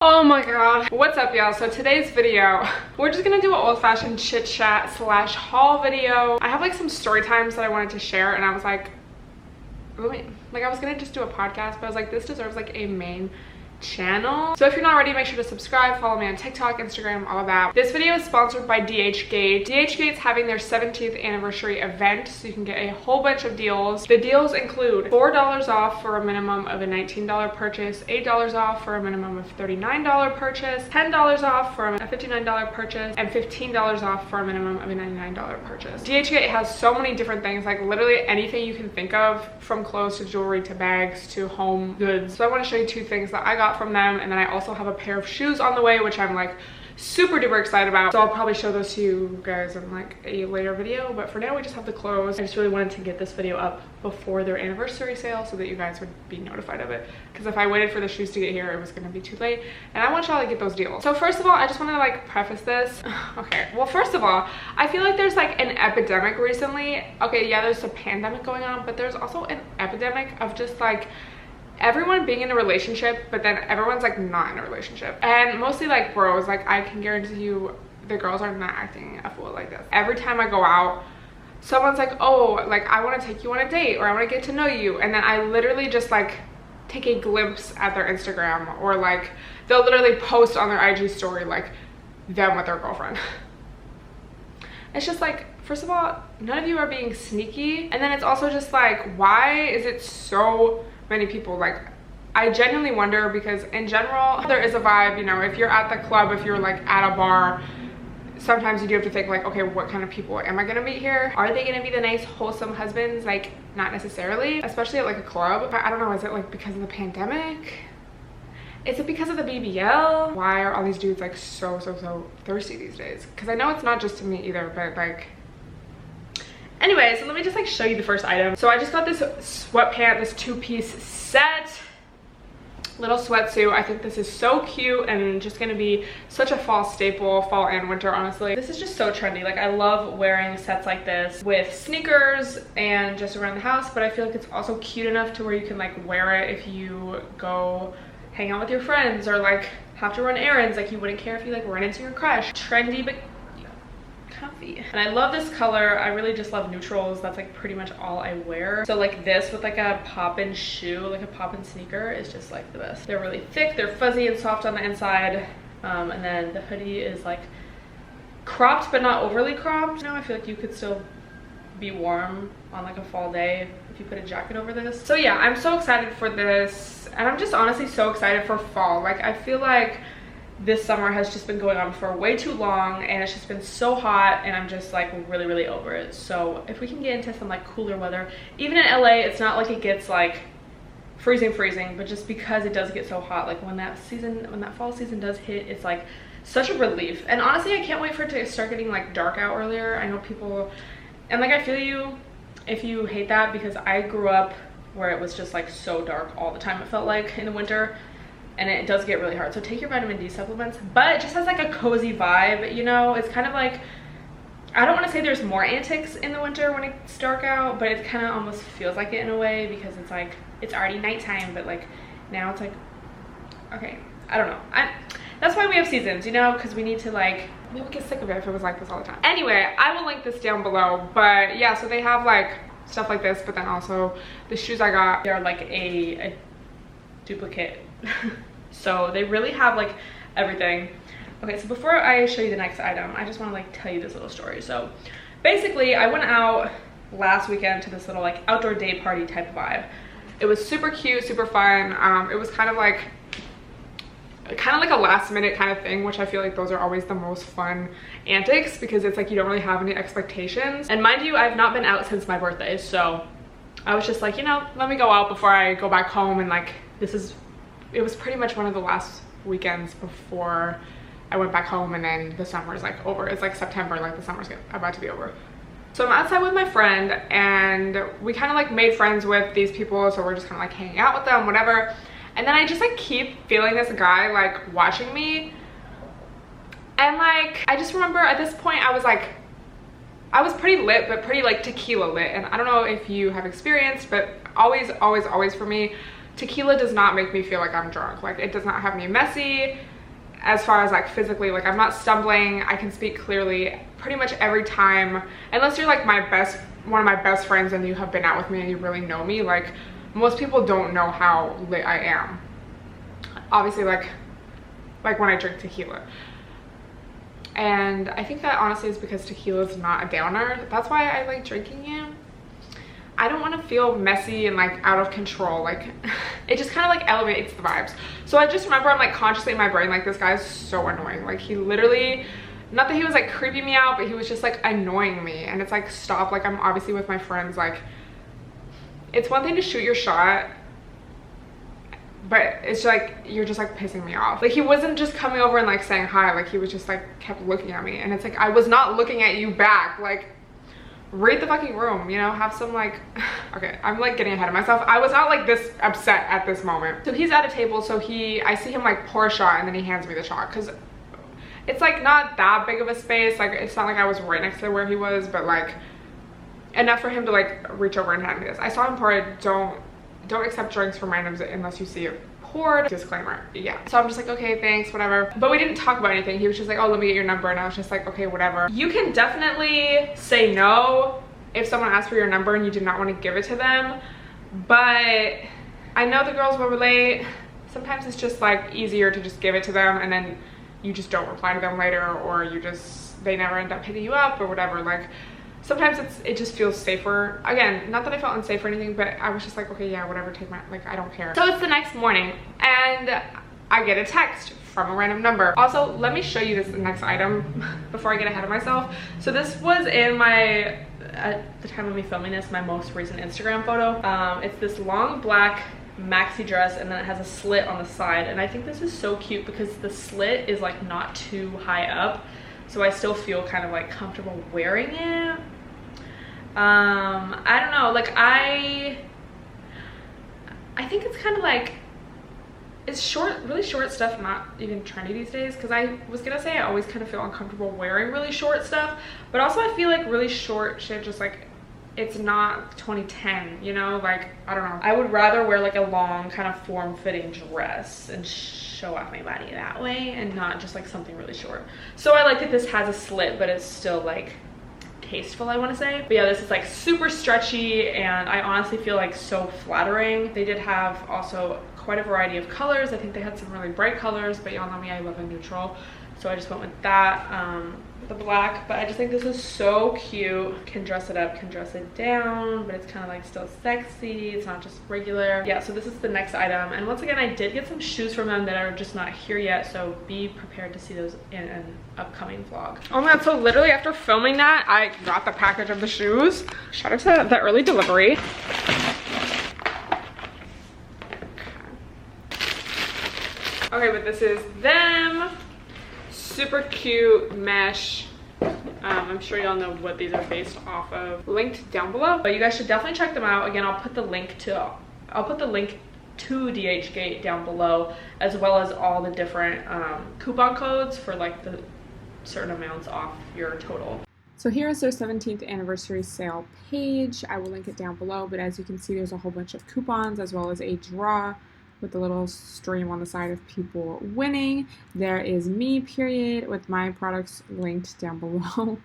Oh my god, what's up y'all? So today's video, we're just gonna do an old-fashioned chit chat slash haul video. I have like some story times that I wanted to share and I was like, I was gonna just do a podcast, but I was like, this deserves like a main channel. So if you're not already, make sure to subscribe, follow me on TikTok, Instagram, all of that. This video is sponsored by Dhgate. Dhgate's having their 17th anniversary event, so you can get a whole bunch of deals. The deals include $4 off for a minimum of a $19 purchase, $8 off for a minimum of $39 purchase, $10 off for a $59 purchase, and $15 off for a minimum of a $99 purchase. Dhgate has so many different things, like literally anything you can think of, from clothes to jewelry to bags to home goods. So I want to show you two things that I got from them, and then I also have a pair of shoes on the way, which I'm like super duper excited about, so I'll probably show those to you guys in like a later video, but for now we just have the clothes. I just really wanted to get this video up before their anniversary sale so that you guys would be notified of it, because if I waited for the shoes to get here it was going to be too late, and I want y'all to get those deals. So first of all, I just want to like preface this. Okay, well, first of all, I feel like there's like an epidemic recently. Okay, yeah, there's a pandemic going on, but there's also an epidemic of just like everyone being in a relationship, but then everyone's like not in a relationship, and mostly like bros. Like I can guarantee you the girls are not acting a fool like this. Every time I go out, someone's like, oh, like I want to take you on a date, or I want to get to know you, and then I literally just like take a glimpse at their Instagram, or like they'll literally post on their IG story like them with their girlfriend. It's just like, first of all, none of you are being sneaky, and then it's also just like, why is it so many people? Like, I genuinely wonder, because in general there is a vibe, you know, if you're at the club, if you're like at a bar, sometimes you do have to think like, okay, what kind of people am I gonna meet here? Are they gonna be the nice wholesome husbands? Like, not necessarily, especially at like a club. But I don't know, is it like because of the pandemic? Is it because of the BBL? Why are all these dudes like so thirsty these days? Because I know it's not just to me either, but like, anyway, so let me just like show you the first item. So I just got this sweatpant, this two-piece set, little sweatsuit. I think this is so cute and just gonna be such a fall staple, fall and winter, honestly. This is just so trendy. Like, I love wearing sets like this with sneakers and just around the house, but I feel like it's also cute enough to where you can like wear it if you go hang out with your friends, or like have to run errands. Like, you wouldn't care if you like run into your crush. Trendy, but comfy. And I love this color. I really just love neutrals. That's like pretty much all I wear. So like this with like a pop-in shoe, like a pop-in sneaker, is just like the best. They're really thick, they're fuzzy and soft on the inside, and then the hoodie is like cropped but not overly cropped. You know, I feel like you could still be warm on like a fall day if you put a jacket over this. So yeah, I'm so excited for this, and I'm just honestly so excited for fall. Like, I feel like this summer has just been going on for way too long, and it's just been so hot, and I'm just like really over it. So if we can get into some like cooler weather, even in LA, it's not like it gets like freezing, but just because it does get so hot, like when that fall season does hit, it's like such a relief. And honestly, I can't wait for it to start getting like dark out earlier. I know people, and like I feel you if you hate that, because I grew up where it was just like so dark all the time, it felt like, in the winter, and it does get really hard. So take your vitamin D supplements, but it just has like a cozy vibe, you know? It's kind of like, I don't want to say there's more antics in the winter when it's dark out, but it kind of almost feels like it in a way, because it's like, it's already nighttime, but like now it's like, okay, I don't know. That's why we have seasons, you know, because we need to like, we would get sick of it if it was like this all the time. Anyway, I will link this down below, but yeah, so they have like stuff like this, but then also the shoes I got, they're like a duplicate. So they really have like everything. Okay, so before I show you the next item, I just want to like tell you this little story. So basically, I went out last weekend to this little like outdoor day party type of vibe. It was super cute, super fun. It was kind of like a last minute kind of thing, which I feel like those are always the most fun antics, because it's like you don't really have any expectations. And mind you, I've not been out since my birthday, so I was just like, you know, let me go out before I go back home. And like, it was pretty much one of the last weekends before I went back home, and then the summer is like over. It's like September, like the summer's about to be over. So I'm outside with my friend, and we kind of like made friends with these people, so we're just kind of like hanging out with them, whatever. And then I just like keep feeling this guy like watching me, and like I just remember at this point I was like, I was pretty lit, but pretty like tequila lit. And I don't know if you have experienced, but always for me, tequila does not make me feel like I'm drunk. Like, it does not have me messy as far as like physically. Like, I'm not stumbling. I can speak clearly pretty much every time, unless you're like one of my best friends and you have been out with me and you really know me. Like, most people don't know how lit I am, obviously, like when I drink tequila. And I think that honestly is because tequila is not a downer. That's why I like drinking it. I don't want to feel messy and like out of control. Like, it just kind of like elevates the vibes. So I just remember, I'm like consciously in my brain, like, this guy is so annoying. Like, he literally, not that he was like creeping me out, but he was just like annoying me. And it's like, stop. Like, I'm obviously with my friends. Like, it's one thing to shoot your shot, but it's like, you're just like pissing me off. Like, he wasn't just coming over and like saying hi. Like, he was just like kept looking at me, and it's like, I was not looking at you back. Like, read the fucking room, you know, have some like, okay, I'm like getting ahead of myself. I was not like this upset at this moment. So he's at a table, so I see him like pour a shot, and then he hands me the shot, because it's like not that big of a space. Like, it's not like I was right next to where he was, but like enough for him to like reach over and hand me this. I saw him pour it. Don't accept drinks from randoms unless you see it poured. Disclaimer. Yeah. So I'm just like, okay, thanks, whatever. But we didn't talk about anything. He was just like, oh, let me get your number. And I was just like, okay, whatever. You can definitely say no if someone asks for your number and you do not want to give it to them. But I know the girls will relate. Sometimes it's just like easier to just give it to them, and then you just don't reply to them later, or they never end up hitting you up or whatever. Like, sometimes it just feels safer. Again, not that I felt unsafe or anything, but I was just like, okay, yeah, whatever, take my, like, I don't care. So it's the next morning, and I get a text from a random number. Also, let me show you this next item before I get ahead of myself. So this was in my, at the time of me filming this, my most recent Instagram photo. It's this long black maxi dress, and then it has a slit on the side, and I think this is so cute because the slit is like not too high up, so I still feel kind of like comfortable wearing it. I don't know, like I think it's kind of like, it's short, really short stuff, not even trendy these days, because I was gonna say I always kind of feel uncomfortable wearing really short stuff, but also I feel like really short shit just like, it's not 2010, you know, like, I don't know. I would rather wear like a long kind of form-fitting dress and show off my body that way, and not just like something really short. So I like that this has a slit, but it's still like tasteful, I want to say. But yeah, this is like super stretchy, and I honestly feel like so flattering. They did have also quite a variety of colors. I think they had some really bright colors, but y'all know me, I love a neutral, so I just went with that. The black, but I just think this is so cute. Can dress it up, can dress it down, but it's kind of like still sexy. It's not just regular. Yeah, so this is the next item, and once again, I did get some shoes from them that are just not here yet, so be prepared to see those in an upcoming vlog. Oh my god, so literally after filming that, I got the package of the shoes. Shout out to the early delivery. Okay, but this is them. Super cute mesh. I'm sure y'all know what these are based off of. Linked down below, but you guys should definitely check them out. Again, I'll put the link to Dhgate down below, as well as all the different coupon codes for like the certain amounts off your total. So here is their 17th anniversary sale page. I will link it down below, but as you can see, there's a whole bunch of coupons as well as a draw with a little stream on the side of people winning. There is me, period, with my products linked down below.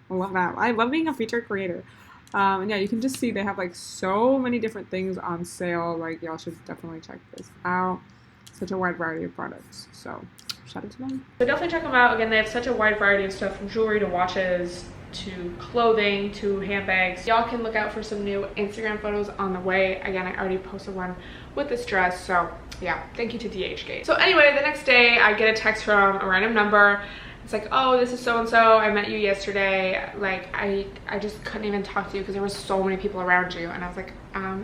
I love that. I love being a featured creator. And yeah, you can just see they have like so many different things on sale. Like, y'all should definitely check this out. Such a wide variety of products. So shout out to them. So definitely check them out. Again, they have such a wide variety of stuff, from jewelry to watches to clothing to handbags. Y'all can look out for some new Instagram photos on the way. Again, I already posted one with this dress, so yeah, thank you to Dhgate. So anyway, the next day I get a text from a random number. It's like, oh, this is so-and-so, I met you yesterday. Like, I just couldn't even talk to you because there were so many people around you. And I was like,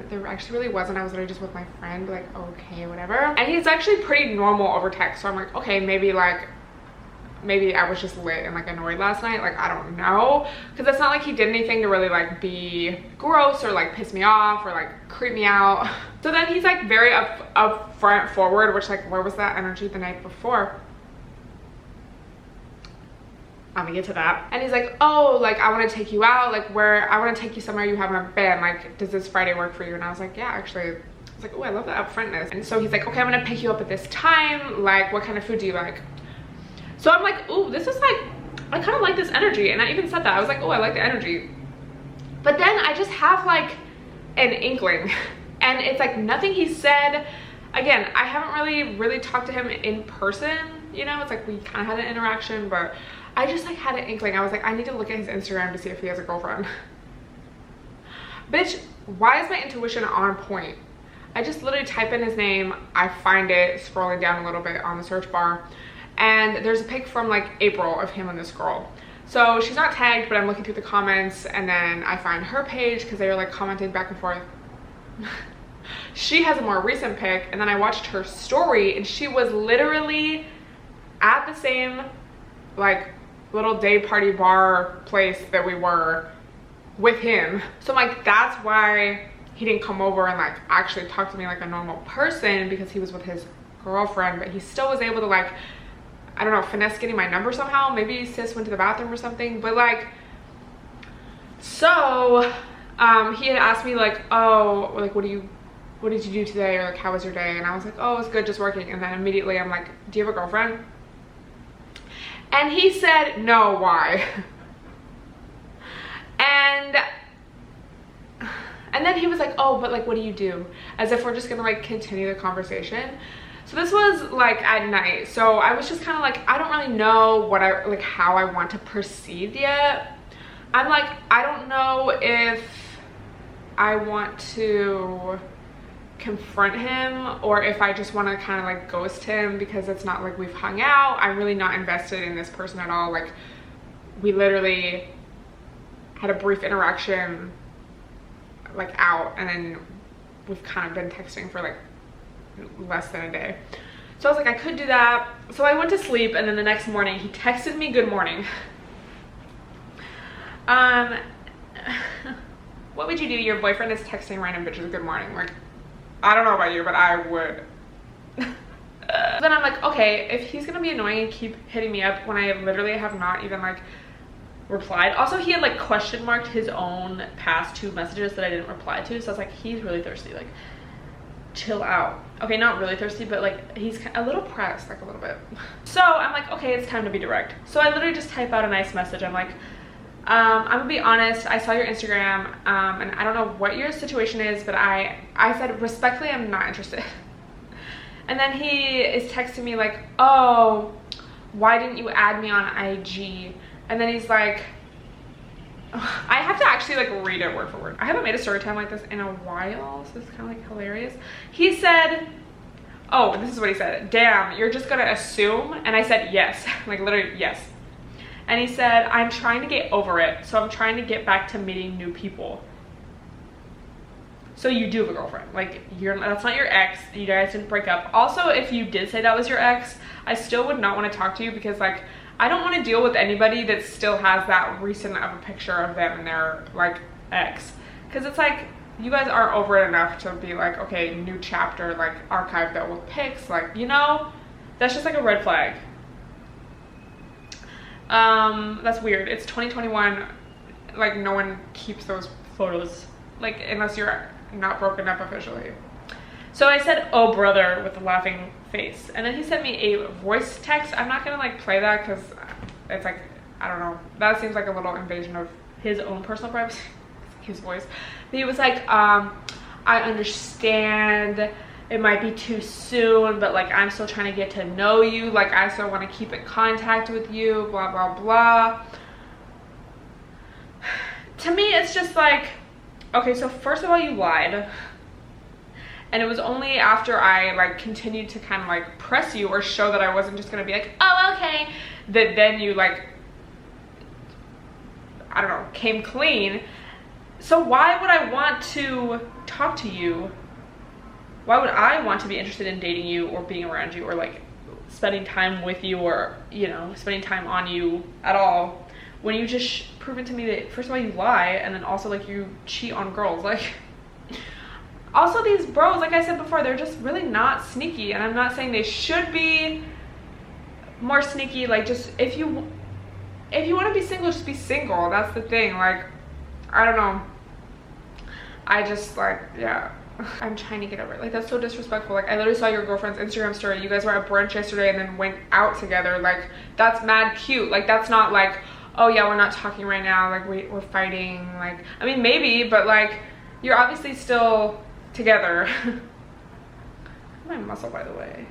there actually really wasn't. I was literally just with my friend. Like, okay, whatever. And he's actually pretty normal over text, so I'm like, okay, maybe I was just lit and like annoyed last night. Like, I don't know, because it's not like he did anything to really like be gross or like piss me off or like creep me out. So then he's like very upfront forward, which like, where was that energy the night before? I'm gonna get to that. And he's like, oh, like, I want to take you out, like, I want to take you somewhere you haven't been, like, does this Friday work for you? And I was like, yeah, actually, was like, oh, I love the upfrontness. And so he's like, okay, I'm gonna pick you up at this time. Like, what kind of food do you like? So I'm like, oh, this is like, I kind of like this energy. And I even said that. I was like, oh, I like the energy. But then I just have like an inkling. And it's like nothing he said. Again, I haven't really talked to him in person. You know, it's like we kind of had an interaction, but I just like had an inkling. I was like, I need to look at his Instagram to see if he has a girlfriend. Bitch, why is my intuition on point? I just literally type in his name. I find it scrolling down a little bit on the search bar. And there's a pic from like April of him and this girl. So she's not tagged, but I'm looking through the comments, and then I find her page because they were like commenting back and forth. She has a more recent pic, and then I watched her story, and she was literally at the same like little day party bar place that we were with him. So I'm like, that's why he didn't come over and like actually talk to me like a normal person, because he was with his girlfriend, but he still was able to like, I don't know, finesse getting my number somehow. Maybe sis went to the bathroom or something, but like, so he had asked me like, oh, like what did you do today, or like how was your day? And I was like, oh, it was good, just working. And then immediately I'm like, do you have a girlfriend? And he said, no, why? And then he was like, oh, but like what do you do? As if we're just gonna like continue the conversation. So this was like at night, so I was just kind of like, I don't really know what I like, how I want to proceed yet. I'm like, I don't know if I want to confront him or if I just want to kind of like ghost him, because it's not like we've hung out. I'm really not invested in this person at all. Like, we literally had a brief interaction like out, and then we've kind of been texting for like less than a day. So I was like, I could do that. So I went to sleep, and then the next morning he texted me good morning. What would you do? Your boyfriend is texting random bitches good morning. Like, I don't know about you, but I would. Then I'm like, okay, if he's gonna be annoying and keep hitting me up when I literally have not even like replied. Also, he had like question marked his own past 2 messages that I didn't reply to, so I was like, he's really thirsty, like chill out. Okay, not really thirsty, but like he's a little pressed, like a little bit. So I'm like, okay, it's time to be direct. So I literally just type out a nice message. I'm like, I'm gonna be honest, I saw your Instagram, and I don't know what your situation is, but I said respectfully, I'm not interested. And then he is texting me like, oh, why didn't you add me on IG? And then he's like, I have to actually like read it word for word. I haven't made a story time like this in a while, so it's kind of like hilarious. He said, oh, this is what he said. Damn, you're just gonna assume? And I said, yes, like literally, yes. And he said, I'm trying to get over it, so I'm trying to get back to meeting new people. So you do have a girlfriend. Like, that's not your ex. You guys didn't break up. Also, if you did say that was your ex, I still would not want to talk to you, because like, I don't want to deal with anybody that still has that recent of a picture of them and their like ex. Because it's like, you guys are over it enough to be like, okay, new chapter, like archive that with pics, like, you know, that's just like a red flag. That's weird. It's 2021. Like, no one keeps those photos, like, unless you're not broken up officially. So I said, oh brother, with a laughing face. And then he sent me a voice text. I'm not gonna like play that because it's like, I don't know, that seems like a little invasion of his own personal privacy, his voice. But he was like, I understand it might be too soon, but like, I'm still trying to get to know you. Like, I still want to keep in contact with you, blah, blah, blah. To me, it's just like, okay, so first of all, you lied. And it was only after I like continued to kind of like press you or show that I wasn't just gonna be like, oh, okay, that then you like, I don't know, came clean. So why would I want to talk to you? Why would I want to be interested in dating you or being around you or like spending time with you or, you know, spending time on you at all, when you just proven to me that first of all you lie, and then also like you cheat on girls? Like, also these bros, like I said before, they're just really not sneaky, and I'm not saying they should be more sneaky. Like, just if you want to be single, just be single. That's the thing. Like, I don't know, I just like, yeah, I'm trying to get over it. Like, that's so disrespectful. Like, I literally saw your girlfriend's Instagram story. You guys were at brunch yesterday and then went out together. Like, that's mad cute. Like, that's not like, oh yeah, we're not talking right now. Like, we're fighting. Like, I mean, maybe, but like, you're obviously still together. My muscle, by the way.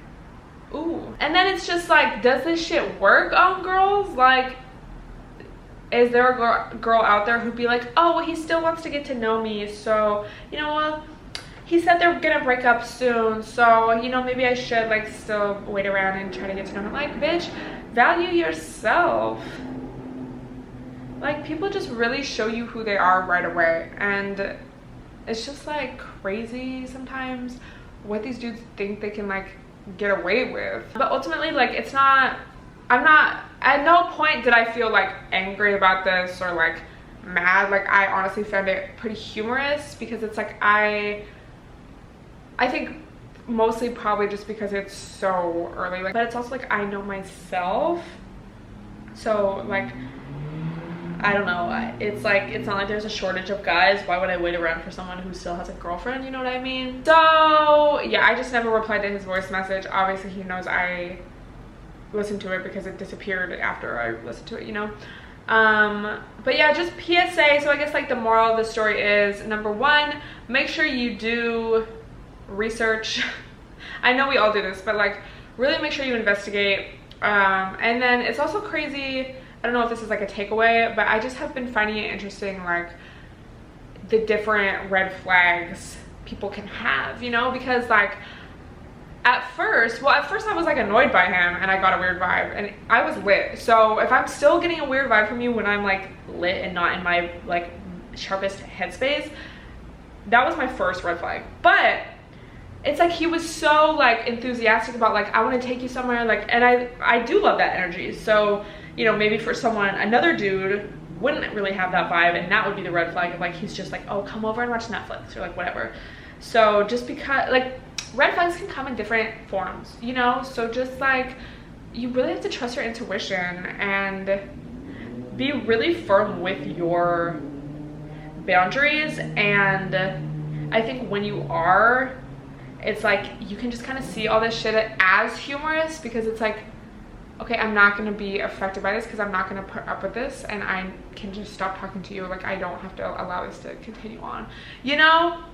Ooh. And then it's just like, does this shit work on girls? Like, is there a girl out there who'd be like, oh, well, he still wants to get to know me, so, you know what, he said they're gonna break up soon, so, you know, maybe I should like still wait around and try to get to know him. Like, bitch, value yourself. Like, people just really show you who they are right away, and it's just like crazy sometimes what these dudes think they can like get away with. But ultimately, like, it's not, I'm not, at no point did I feel like angry about this or like mad. Like, I honestly found it pretty humorous because it's like, I think mostly probably just because it's so early, like, but it's also like, I know myself, so like, I don't know, it's like, it's not like there's a shortage of guys. Why would I wait around for someone who still has a girlfriend, you know what I mean? So yeah, I just never replied to his voice message. Obviously he knows I listened to it because it disappeared after I listened to it, you know. But yeah, just PSA. So I guess like the moral of the story is, number one, make sure you do research. I know we all do this, but like, really make sure you investigate. And then it's also crazy, I don't know if this is like a takeaway, but I just have been finding it interesting, like the different red flags people can have, you know, because like at first I was like annoyed by him and I got a weird vibe and I was lit. So if I'm still getting a weird vibe from you when I'm like lit and not in my like sharpest headspace, that was my first red flag. But it's like he was so like enthusiastic about like, I want to take you somewhere, like, and I do love that energy. So, you know, maybe for someone, another dude wouldn't really have that vibe, and that would be the red flag of like, he's just like, oh, come over and watch Netflix or like whatever. So just because like, red flags can come in different forms, you know, so just like, you really have to trust your intuition and be really firm with your boundaries. And I think when you are, it's like, you can just kind of see all this shit as humorous, because it's like, okay, I'm not going to be affected by this because I'm not going to put up with this, and I can just stop talking to you. Like, I don't have to allow this to continue on, you know?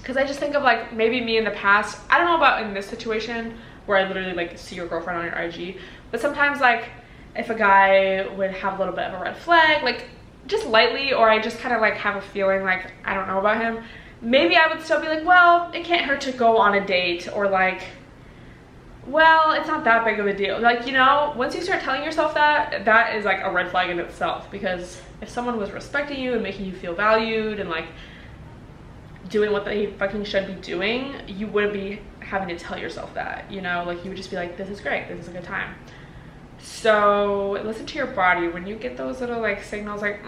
Because I just think of like, maybe me in the past, I don't know about in this situation where I literally like see your girlfriend on your IG, but sometimes like if a guy would have a little bit of a red flag, like just lightly, or I just kind of like have a feeling like I don't know about him, maybe I would still be like, well, it can't hurt to go on a date, or like, well, it's not that big of a deal. Like, you know, once you start telling yourself that, that is like a red flag in itself, because if someone was respecting you and making you feel valued and like doing what they fucking should be doing, you wouldn't be having to tell yourself that, you know? Like, you would just be like, this is great, this is a good time. So listen to your body. When you get those little like signals like,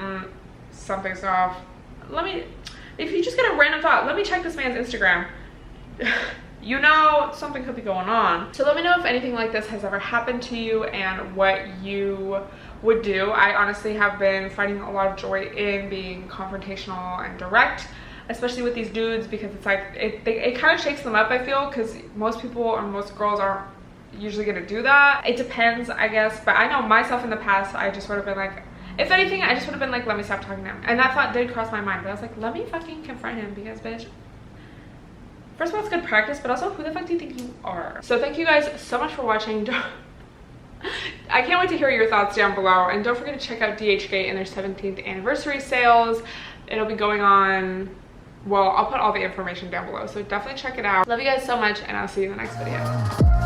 something's off, if you just get a random thought, let me check this man's Instagram. You know, something could be going on. So let me know if anything like this has ever happened to you and what you would do. I honestly have been finding a lot of joy in being confrontational and direct, especially with these dudes, because it's like, it kind of shakes them up, I feel, because most people or most girls aren't usually gonna do that. It depends, I guess, but I know myself in the past, I just would have been like, if anything, I just would have been like, let me stop talking to him. And that thought did cross my mind, but I was like, let me fucking confront him, because bitch, first of all, it's good practice, but also, who the fuck do you think you are? So thank you guys so much for watching. I can't wait to hear your thoughts down below, and don't forget to check out Dhgate and their 17th anniversary sales. It'll be going on, well, I'll put all the information down below, so definitely check it out. Love you guys so much, and I'll see you in the next video.